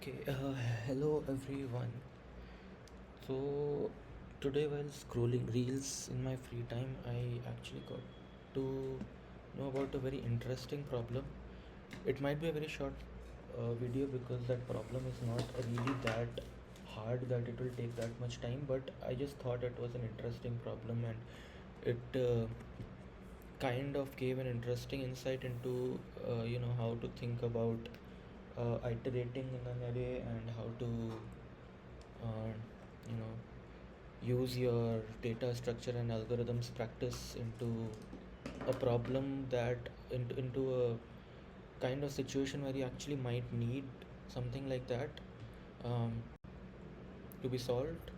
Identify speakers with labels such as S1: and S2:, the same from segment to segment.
S1: Okay, hello everyone. So today while scrolling reels in my free time, I actually got to know about a very interesting problem. It might be a very short video because that problem is not really that hard that it will take that much time, but I just thought it was an interesting problem and it kind of gave an interesting insight into how to think about iterating in an array and how to uh, you know use your data structure and algorithms practice into a problem that into a kind of situation where you actually might need something like that um, to be solved.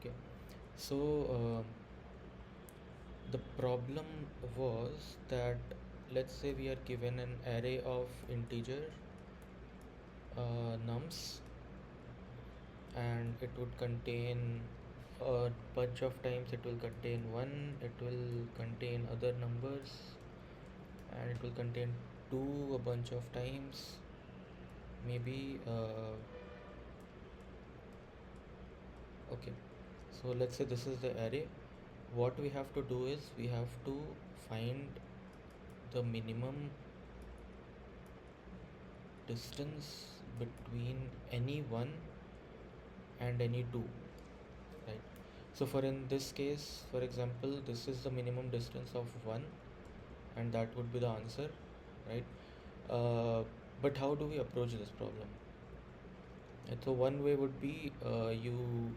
S1: Okay, so the problem was that, let's say we are given an array of integer nums, and it would contain a bunch of times it will contain 1, it will contain other numbers, and it will contain 2 a bunch of times, maybe okay. So let's say this is the array. What we have to do is we have to find the minimum distance between any one and any two, right? So for in this case, for example, this is the minimum distance of 1, and that would be the answer, right? But how do we approach this problem? And so one way would be you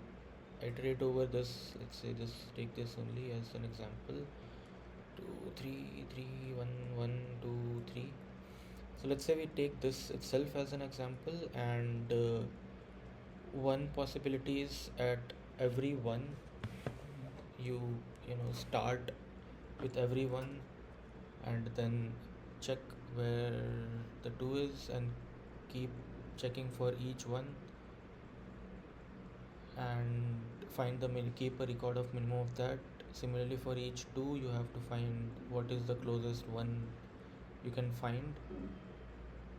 S1: iterate over this. Let's say this, take this only as an example. 2 3 3 1 1 2 3. So let's say we take this itself as an example, and one possibility is at every one you start with every one and then check where the 2 is and keep checking for each one and find the keep a record of minimum of that. Similarly, for each 2 you have to find what is the closest one you can find,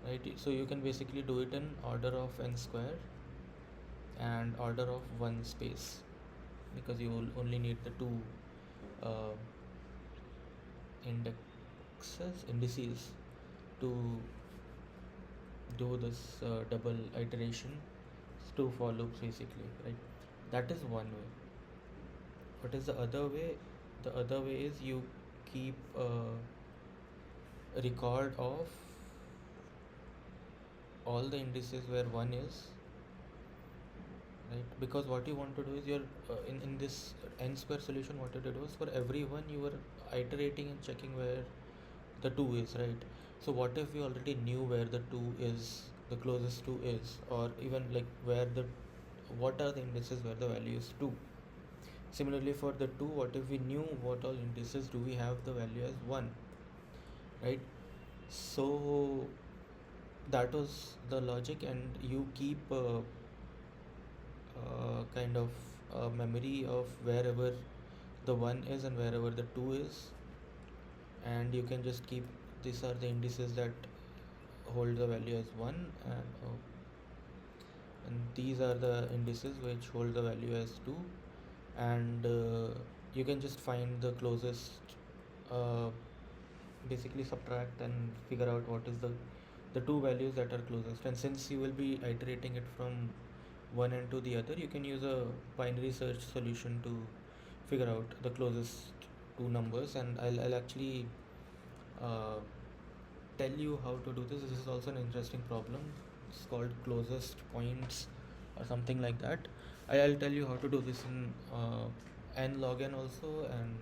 S1: right? So you can basically do it in order of n square and order of 1 space, because you will only need the 2 uh, indices to do this double iteration. It's 2 for loops basically, right? That is one way. What is the other way? The other way is you keep a record of all the indices where 1 is, right? Because what you want to do is you're in this n square solution, what you did was for every one you were iterating and checking where the 2 is, right? So what if we already knew where the 2 is, the closest 2 is, or even like where the what are the indices where the value is 2? Similarly for the 2, what if we knew what all indices do we have the value as 1, right? So that was the logic, and you keep kind of memory of wherever the 1 is and wherever the 2 is, and you can just keep, these are the indices that hold the value as 1, and these are the indices which hold the value as 2, and you can just find the closest, uh, basically subtract and figure out what is the two values that are closest. And since you will be iterating it from one end to the other, you can use a binary search solution to figure out the closest two numbers. And I'll actually uh, tell you how to do this. This is also an interesting problem. It's called closest points or something like that. I'll tell you how to do this in n log n also, and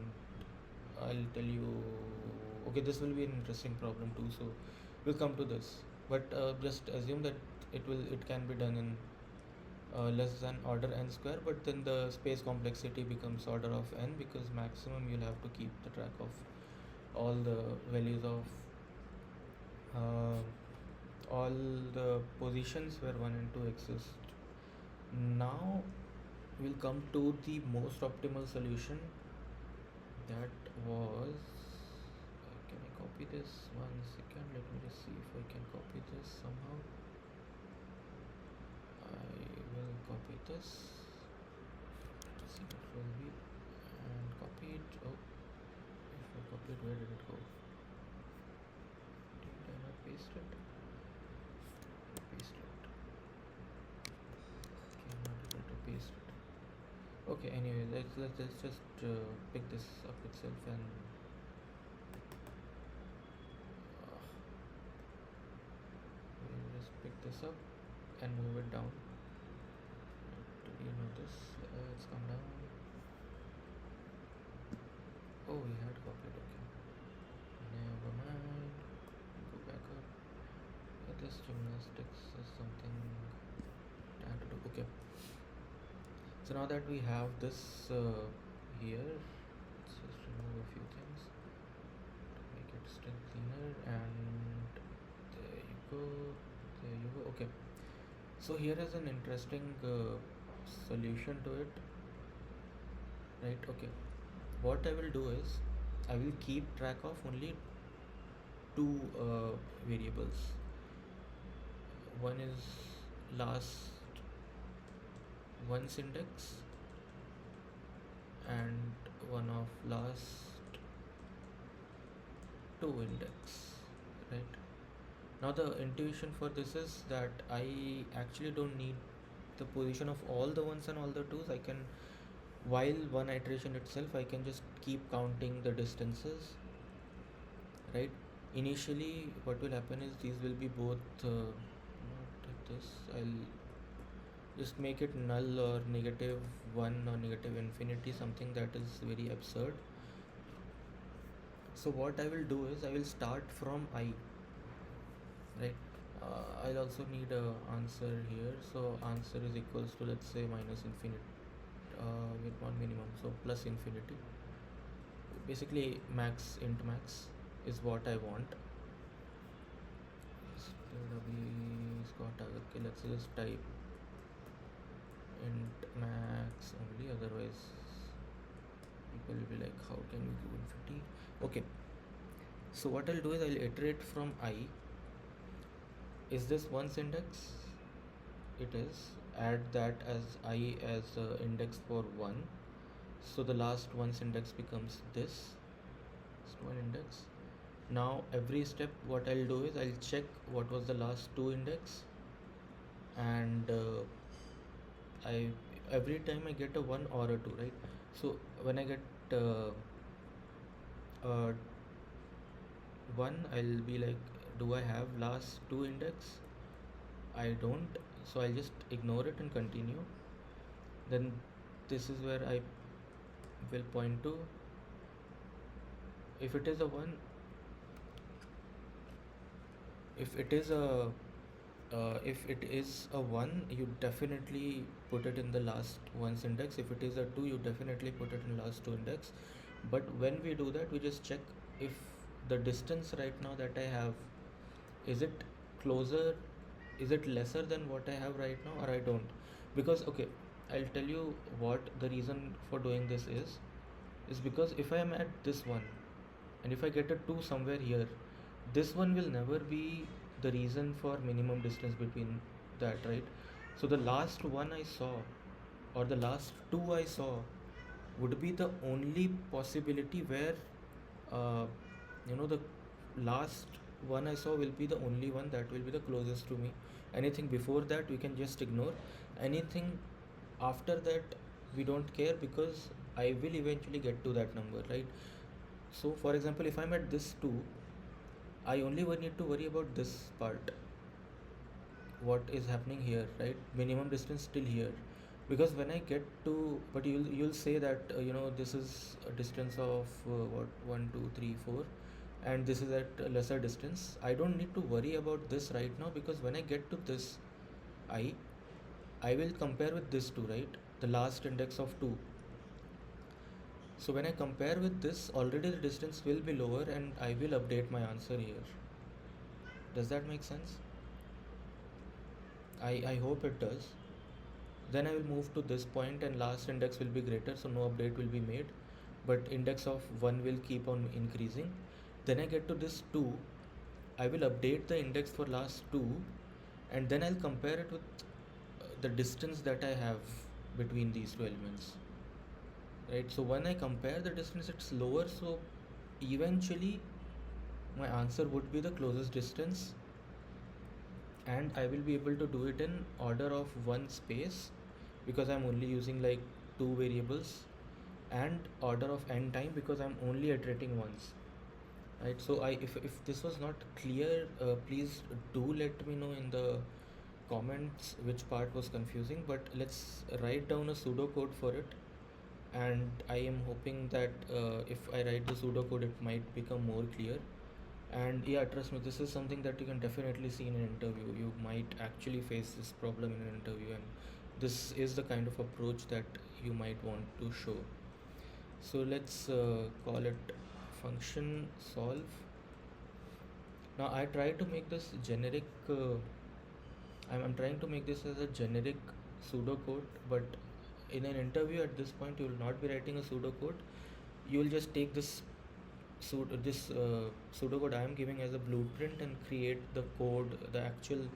S1: I'll tell you. Okay, this will be an interesting problem too. So we'll come to this, but just assume that it can be done in less than order n square, but then the space complexity becomes order of n, because maximum you'll have to keep the track of all the values of uh, all the positions where 1 and 2 exist. Now we'll come to the most optimal solution. That was, can I copy this? 1 second, let me just see if I can copy this somehow. this, see what will be, and copy it. Oh, if I copy it, where did it go? Did I not paste it? Paste it. Okay, I'm not able to paste it. Okay, anyway, let's just pick this up itself and we'll just pick this up and move it down. Do you know this? Let's come down. Oh, we had copied. Okay, never mind. Go back up. Yeah, this gymnastics is something I have to do. Okay. So now that we have this here, let's just remove a few things to make it still cleaner, and there you go, there you go. Okay, so here is an interesting solution to it, right? Okay, what I will do is I will keep track of only two variables. One is last one's index and one of last two index, right? Now the intuition for this is that I actually don't need the position of all the ones and all the twos. I can, while one iteration itself, I can just keep counting the distances, right? Initially what will happen is these will be both not like this. I'll just make it null or -1 or negative infinity, something that is very absurd. So what I will do is I will start from I, right? I'll also need a answer here, so answer is equals to, let's say, minus infinity. We want minimum, so plus infinity. Basically max int max is what I want. Okay, let's just type int max only, otherwise people will be like, how can you do infinity? Okay, so what I'll do is I'll iterate from I. Is this one's index? It is. Add that as I as index for 1, so the last one's index becomes this one index. Now every step what I'll do is I'll check what was the last two index, and I every time I get a 1 or a 2, right? So when I get 1, I'll be like, do I have last two index? I don't, so I'll just ignore it and continue. Then this is where I will point to. If it is a 1, if it is a 1, you definitely put it in the last one's index. If it is a 2, you definitely put it in last two index. But when we do that, we just check if the distance right now that I have, is it closer, is it lesser than what I have right now, or I don't. Because okay, I'll tell you what the reason for doing this is because if I am at this one and if I get a 2 somewhere here, this one will never be the reason for minimum distance between that, right? So the last one I saw, or the last two I saw, would be the only possibility where the last one I saw will be the only one that will be the closest to me. Anything before that we can just ignore. Anything after that we don't care, because I will eventually get to that number, right? So for example, if I'm at this 2, I only need to worry about this part, what is happening here, right? Minimum distance still here, because when I get to, but you'll say that this is a distance of what, 1 2 3 4, and this is at a lesser distance. I don't need to worry about this right now, because when I get to this I will compare with this 2, right? The last index of 2. So when I compare with this, already the distance will be lower, and I will update my answer here. Does that make sense? I hope it does. Then I will move to this point and last index will be greater, so no update will be made, but index of 1 will keep on increasing. Then I get to this 2, I will update the index for last 2, and then I'll compare it with the distance that I have between these two elements, right? So when I compare the distance, it's lower, so eventually my answer would be the closest distance, and I will be able to do it in order of one space because I'm only using like two variables, and order of n time because I'm only iterating once, right? So if this was not clear, please do let me know in the comments which part was confusing, but let's write down a pseudocode for it, and I am hoping that if I write the pseudocode it might become more clear. And yeah, trust me, this is something that you can definitely see in an interview. You might actually face this problem in an interview, and this is the kind of approach that you might want to show. So let's call it function solve. Now I try to make this generic. I'm trying to make this as a generic pseudocode, but in an interview at this point you will not be writing a pseudocode. You will just take this pseudocode I am giving as a blueprint and create the code, the actual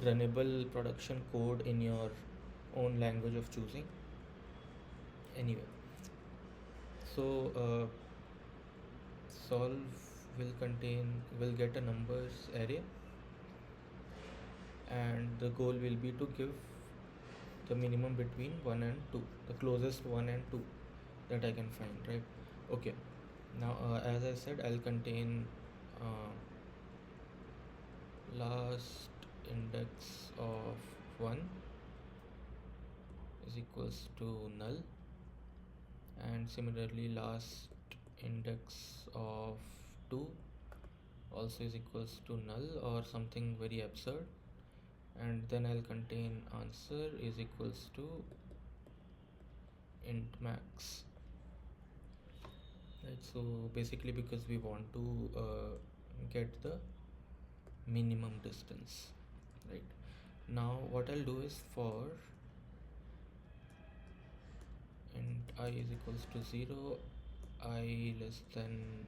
S1: runnable production code in your own language of choosing. Anyway, so solve will get a numbers array, and the goal will be to give the minimum between 1 and 2, the closest 1 and 2 that I can find, right? Okay, now as I said, I'll contain last index of 1 is equals to null, and similarly last index of 2 also is equals to null or something very absurd, and then I'll contain answer is equals to int max, right? So basically because we want to get the minimum distance, right? Now what I'll do is for int I is equals to 0, I less than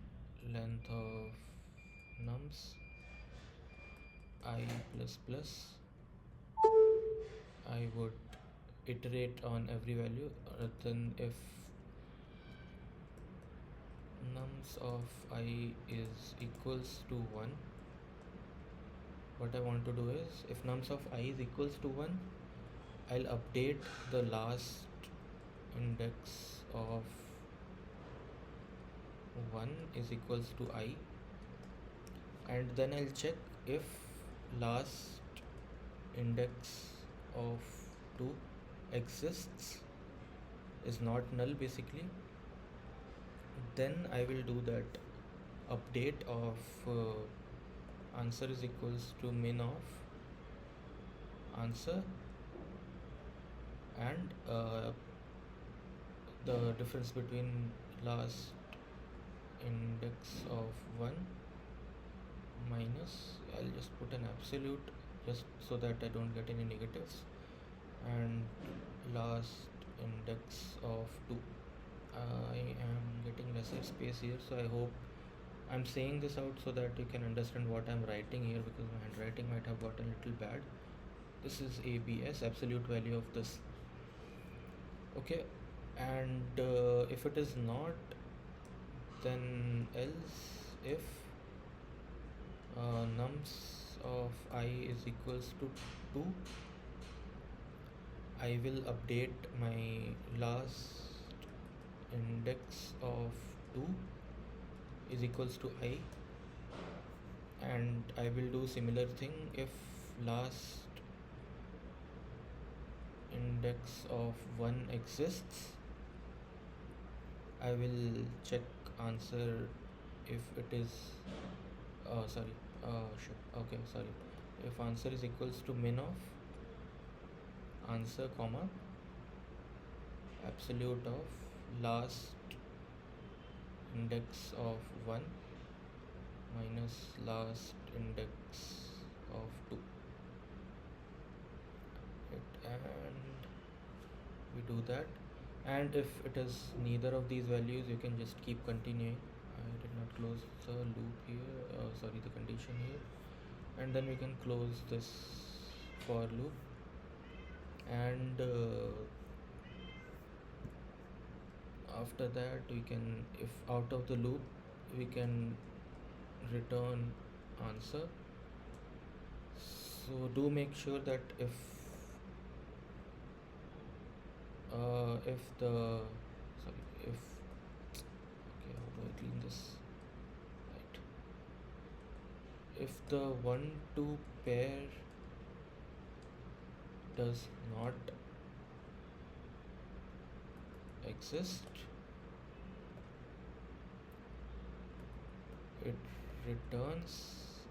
S1: length of nums I plus plus, I would iterate on every value, then if nums of I is equals to 1, what I want to do is if nums of I is equals to 1, I'll update the last index of 1 is equals to I, and then I'll check if last index of 2 exists, is not null basically, then I will do that update of answer is equals to min of answer, and the difference between last index of 1 minus, I'll just put an absolute just so that I don't get any negatives, and last index of 2. I am getting lesser space here, so I hope I'm saying this out so that you can understand what I'm writing here, because my handwriting might have gotten a little bad. This is ABS, absolute value of this. Okay, and if it is not, then else if nums of I is equals to 2, I will update my last index of 2 is equals to I, and I will do similar thing if last index of 1 exists. I will check answer if it is if answer is equals to min of answer comma absolute of last index of 1 minus last index of 2, and we do that. And if it is neither of these values, you can just keep continuing. I did not close the loop here, the condition here, and then we can close this for loop, and after that we can, if out of the loop, we can return answer. So do make sure that if the sorry if okay, how do I clean this? Right, if the 1 2 pair does not exist, it returns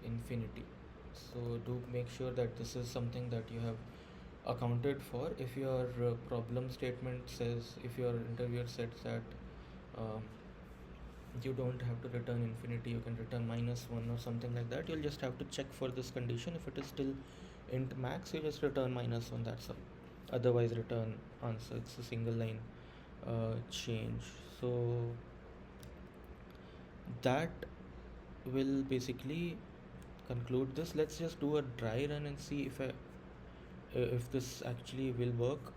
S1: infinity. So do make sure that this is something that you have accounted for. If your problem statement says, if your interviewer says that um, you don't have to return infinity, you can return -1 or something like that, you'll just have to check for this condition. If it is still int max, you just return -1, that's all. Otherwise return answer. It's a single line change. So that will basically conclude this. Let's just do a dry run and see if this actually will work,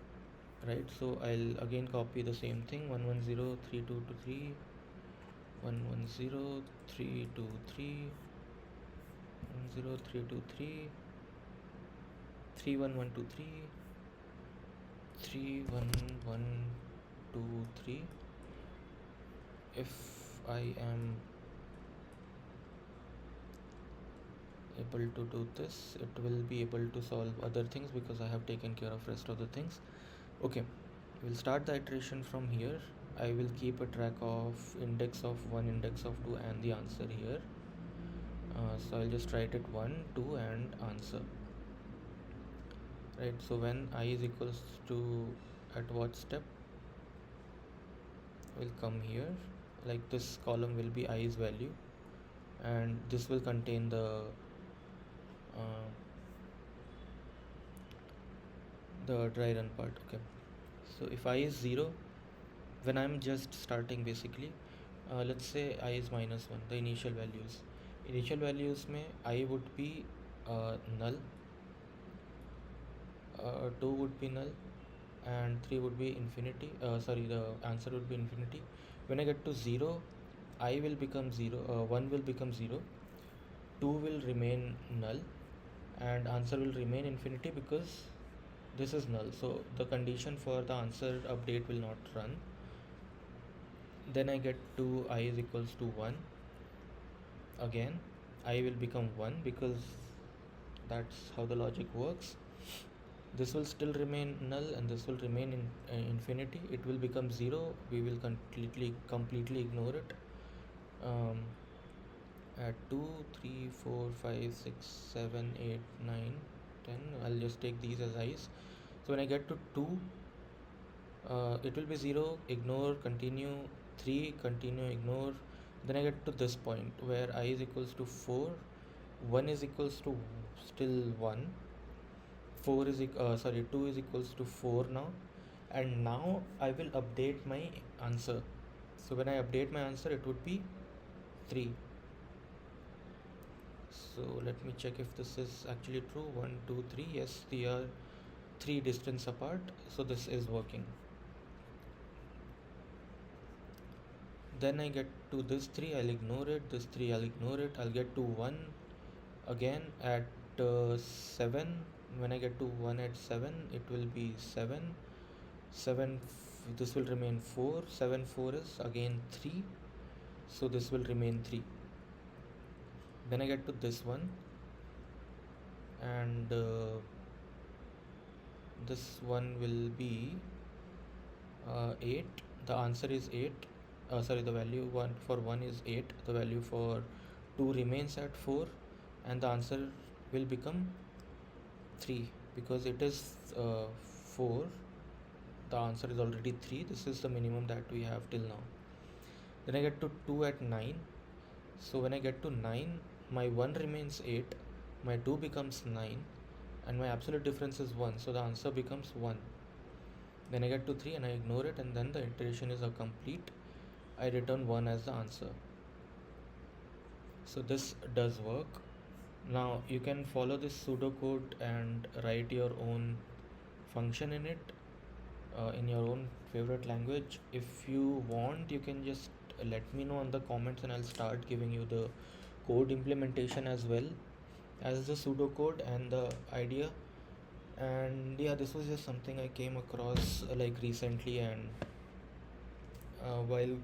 S1: right? So I'll again copy the same thing, 110 322 110 323 31123. If I am able to do this, it will be able to solve other things because I have taken care of rest of the things. Okay, we'll start the iteration from here. I will keep a track of index of 1, index of 2 and the answer here. So I'll just write it 1 2 and answer, right? So when I is equals to, at what step, will come here, like this column will be i's value, and this will contain uh, the dry run part. Okay, so if I is 0, when I'm just starting basically, let's say I is -1, the initial values में I would be null, 2 would be null, and 3 would be infinity. Sorry, the answer would be infinity. When I get to 0, I will become 0, 1 will become 0, 2 will remain null, and answer will remain infinity because this is null. So the condition for the answer update will not run. Then I get to I is equals to 1. Again, I will become 1 because that's how the logic works. This will still remain null and this will remain in infinity. It will become 0. We will completely ignore it. At 2 3 4 5 6 7 8 9 10, I'll just take these as i's. So when I get to 2, it will be 0, ignore, continue, 3, continue, ignore. Then I get to this point where I is equals to 4, 1 is equals to still 1, 2 is equals to 4 now, and now I will update my answer. So when I update my answer, it would be 3. So let me check if this is actually true. 1 2 3, yes, they are 3 distance apart, so this is working. Then I get to this 3, I'll ignore it, this 3 I'll ignore it, I'll get to 1 again at 7. When I get to 1 at 7, it will be 7, this will remain 4, 7 4 is again 3, so this will remain 3. Then I get to this one, and this one will be 8. The answer is 8. The value for 1 is 8. The value for 2 remains at 4, and the answer will become 3 because it is 4. The answer is already 3. This is the minimum that we have till now. Then I get to 2 at 9. So when I get to 9, my 1 remains 8, my 2 becomes 9, and my absolute difference is 1. So the answer becomes 1. Then I get to 3 and I ignore it, and then the iteration is complete. I return 1 as the answer. So this does work. Now you can follow this pseudocode and write your own function in it in your own favorite language. If you want, you can just let me know in the comments, and I'll start giving you the code implementation as well as the pseudocode and the idea. And yeah, this was just something I came across like recently, and while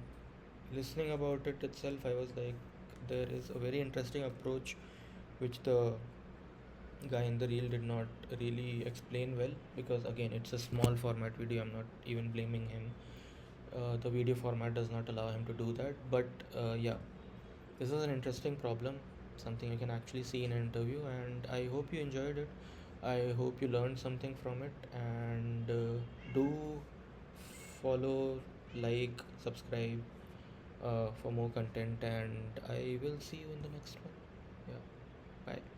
S1: listening about it itself, I was like, there is a very interesting approach which the guy in the reel did not really explain well, because again, it's a small format video. I'm not even blaming him. The video format does not allow him to do that, but yeah, this is an interesting problem, something you can actually see in an interview, and I hope you enjoyed it. I hope you learned something from it, and do follow, like, subscribe for more content, and I will see you in the next one. Yeah, bye.